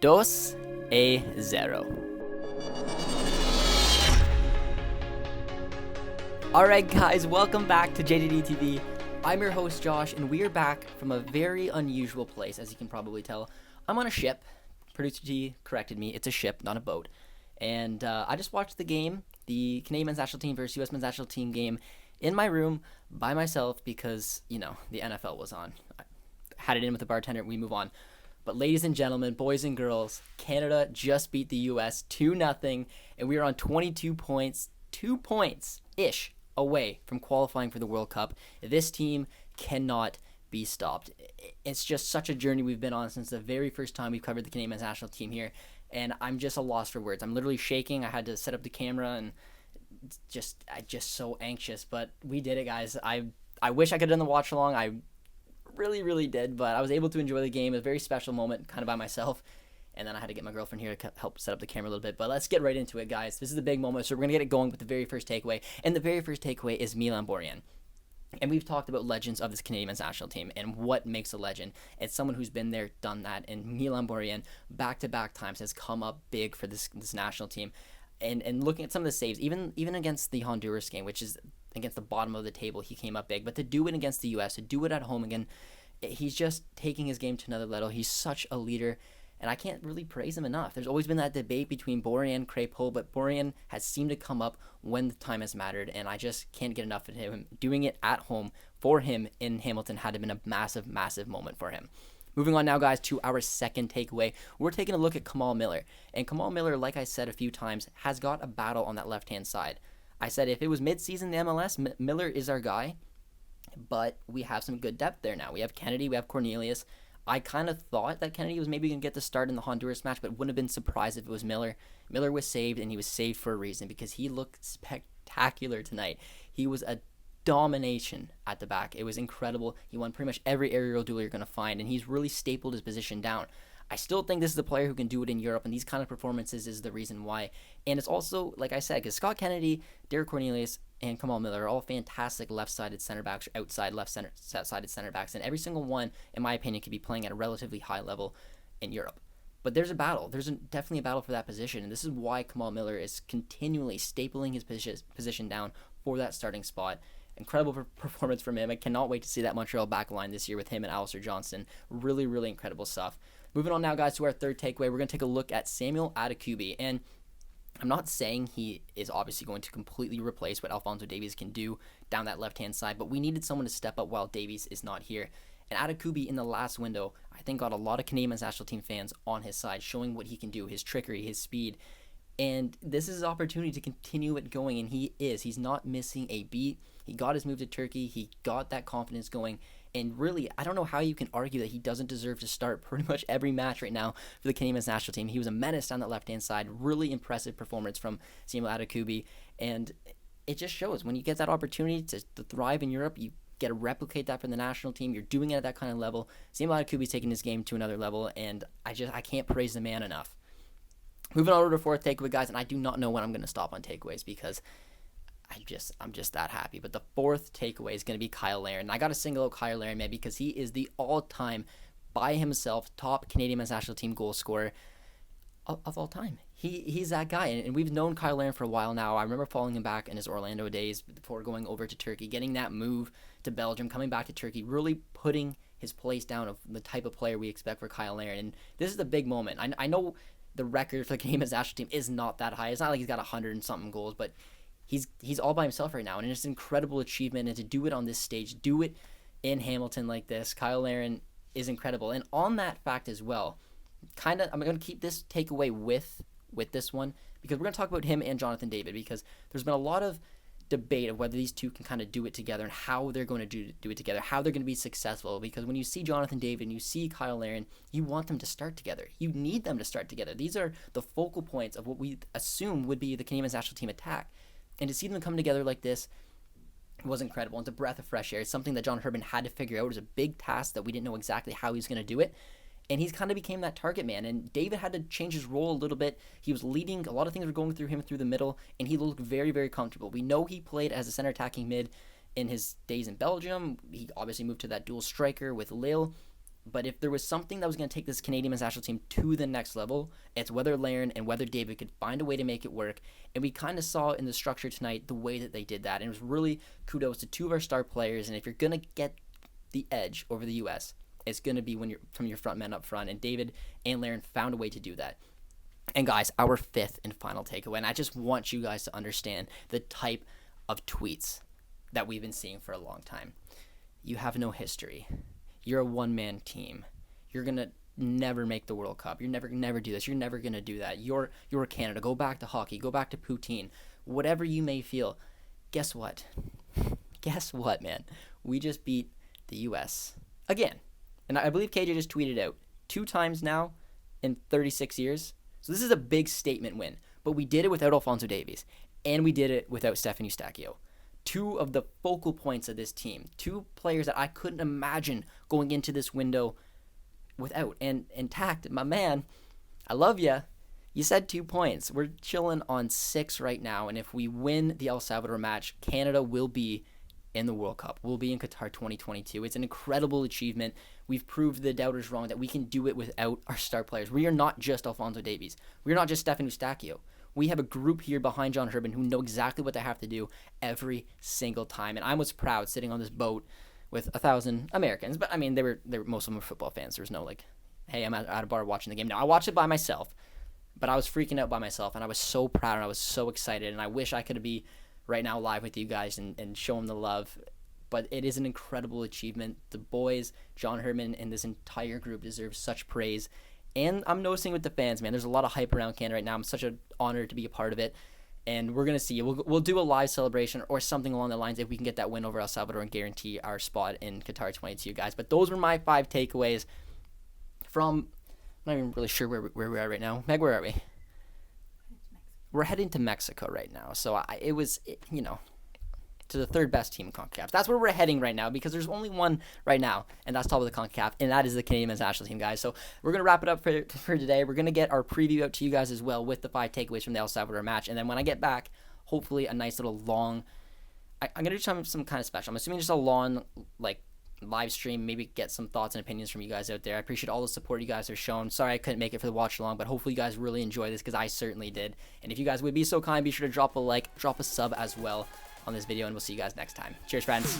2-0. Alright guys, welcome back to JJD TV. I'm your host Josh, and we are back from a very unusual place, as you can probably tell. I'm on a ship. Producer G corrected me. It's a ship, not a boat. And I just watched the game, the Canadian men's national team versus US men's national team game, in my room by myself because, the NFL was on. I had it in with the bartender, we move on. But ladies and gentlemen, boys and girls, Canada just beat the US 2-0, and we are on 22 points, 2 points-ish away from qualifying for the World Cup. This team cannot be stopped. It's just such a journey we've been on since the very first time we covered the Canadian men's national team here, and I'm just a loss for words. I'm literally shaking. I had to set up the camera, and I'm just so anxious, but we did it, guys. I wish I could have done the watch along. I really did, but I was able to enjoy the game. A very special moment, kind of by myself. And then I had to get my girlfriend here to help set up the camera a little bit. But let's get right into it, guys. This is the big moment, so we're going to get it going with the very first takeaway. And the very first takeaway is Milan Borjan. And we've talked about legends of this Canadian men's national team and what makes a legend. It's someone who's been there, done that. And Milan Borjan, back-to-back times, has come up big for this national team. And looking at some of the saves, even against the Honduras game, which is against the bottom of the table, he came up big. But to do it against the U.S., to do it at home again, he's just taking his game to another level. He's such a leader. And I can't really praise him enough. There's always been that debate between Borjan and Crepeau, but Borjan has seemed to come up when the time has mattered, and I just can't get enough of him. Doing it at home for him in Hamilton had been a massive moment for him. Moving on now, guys, to our second takeaway. We're taking a look at Kamal Miller. And Kamal Miller, like I said a few times, has got a battle on that left-hand side. I said if it was mid-season in the MLS, Miller is our guy, but we have some good depth there now. We have Kennedy, we have Cornelius. I kind of thought that Kennedy was maybe going to get the start in the Honduras match, but wouldn't have been surprised if it was Miller. Miller was saved, and he was saved for a reason because he looked spectacular tonight. He was a domination at the back. It was incredible. He won pretty much every aerial duel you're going to find, and he's really stapled his position down. I still think this is a player who can do it in Europe, and these kind of performances is the reason why. And it's also, like I said, because Scott Kennedy, Derek Cornelius, and Kamal Miller are all fantastic left-sided center backs, outside left-sided center backs, and every single one, in my opinion, could be playing at a relatively high level in Europe. But there's a battle. There's definitely a battle for that position, and this is why Kamal Miller is continually stapling his position down for that starting spot. Incredible performance from him. I cannot wait to see that Montreal backline this year with him and Alistair Johnston. Really incredible stuff. Moving on now, guys, to our third takeaway. We're going to take a look at Samuel Adekubi. And I'm not saying he is obviously going to completely replace what Alphonso Davies can do down that left-hand side, but we needed someone to step up while Davies is not here. And Adekubi in the last window, I think, got a lot of Canadian men's national team fans on his side, showing what he can do, his trickery, his speed. And this is his opportunity to continue it going, and he is. He's not missing a beat. He got his move to Turkey. He got that confidence going. And really, I don't know how you can argue that he doesn't deserve to start pretty much every match right now for the Canadian men's national team. He was a menace down that left-hand side. Really impressive performance from Samuel Adekubi. And it just shows when you get that opportunity to thrive in Europe, you get to replicate that for the national team. You're doing it at that kind of level. Samuel Adekubi's taking his game to another level, and I can't praise the man enough. Moving on to the fourth takeaway, guys, and I do not know when I'm going to stop on takeaways because I'm just that happy. But the fourth takeaway is going to be Kyle Larin. And I got to single out Kyle Larin, man, because he is the all-time, by himself, top Canadian men's national team goal scorer of all time. He's that guy, and we've known Kyle Larin for a while now. I remember following him back in his Orlando days before going over to Turkey, getting that move to Belgium, coming back to Turkey, really putting his place down of the type of player we expect for Kyle Larin. And this is the big moment. I know the record for the Canadian men's national team is not that high. It's not like he's got 100 and something goals, but he's all by himself right now, and it's an incredible achievement. And to do it on this stage, do it in Hamilton like this, Kyle Larin is incredible. And on that fact as well, I'm going to keep this takeaway with this one because we're going to talk about him and Jonathan David, because there's been a lot of debate of whether these two can kind of do it together and how they're going to do it together, how they're going to be successful. Because when you see Jonathan David and you see Kyle Larin, you want them to start together. You need them to start together. These are the focal points of what we assume would be the Canadian men's national team attack. And to see them come together like this was incredible. It's a breath of fresh air. It's something that John Herdman had to figure out. It was a big task that we didn't know exactly how he was going to do it. And he's kind of became that target man. And David had to change his role a little bit. He was leading. A lot of things were going through him through the middle, and he looked very, very comfortable. We know he played as a center attacking mid in his days in Belgium. He obviously moved to that dual striker with Lille. But if there was something that was going to take this Canadian men's national team to the next level, it's whether Larin and whether David could find a way to make it work. And we kind of saw in the structure tonight the way that they did that. And it was really kudos to two of our star players. And if you're going to get the edge over the U.S., it's going to be when you're from your front men up front. And David and Larin found a way to do that. And guys, our fifth and final takeaway, and I just want you guys to understand the type of tweets that we've been seeing for a long time. You have no history. You're a one-man team. You're going to never make the World Cup. You're never do this. You're never going to do that. You're Canada. Go back to hockey. Go back to poutine. Whatever you may feel. Guess what? Guess what, man? We just beat the U.S. again. And I believe KJ just tweeted out 2 times now in 36 years. So this is a big statement win. But we did it without Alphonso Davies. And we did it without Stefan Eustáquio. 2 of the focal points of this team. 2 players that I couldn't imagine going into this window without. And intact, my man, I love you. You said 2 points. We're chilling on 6 right now. And if we win the El Salvador match, Canada will be in the World Cup. We'll be in Qatar 2022. It's an incredible achievement. We've proved the doubters wrong that we can do it without our star players. We are not just Alphonso Davies. We are not just Stefan Eustáquio. We have a group here behind John Herdman who know exactly what they have to do every single time. And I was proud sitting on this boat with 1,000 Americans. But I mean, they were most of them were football fans. There was no like, hey, I'm at a bar watching the game. No, I watched it by myself. But I was freaking out by myself, and I was so proud, and I was so excited. And I wish I could be right now live with you guys and show them the love. But it is an incredible achievement. The boys, John Herdman, and this entire group deserve such praise. And I'm noticing with the fans, man, there's a lot of hype around Canada right now. I'm such an honor to be a part of it. And we're going to see. We'll do a live celebration or something along the lines if we can get that win over El Salvador and guarantee our spot in Qatar 22, guys. But those were my 5 takeaways from, I'm not even really sure where we are right now. Meg, where are we? We're heading to Mexico right now. So it was to the 3rd best team in CONCACAF. That's where we're heading right now because there's only one right now, and that's top of the CONCACAF, and that is the Canadian men's national team, guys. So we're going to wrap it up for today. We're going to get our preview out to you guys as well with the 5 takeaways from the El Salvador match, and then when I get back, hopefully a nice little long, I'm going to do some kind of special. I'm assuming just a long, live stream, maybe get some thoughts and opinions from you guys out there. I appreciate all the support you guys have shown. Sorry I couldn't make it for the watch along, but hopefully you guys really enjoy this because I certainly did. And if you guys would be so kind, be sure to drop a like, drop a sub as well on this video, and we'll see you guys next time. Cheers, friends.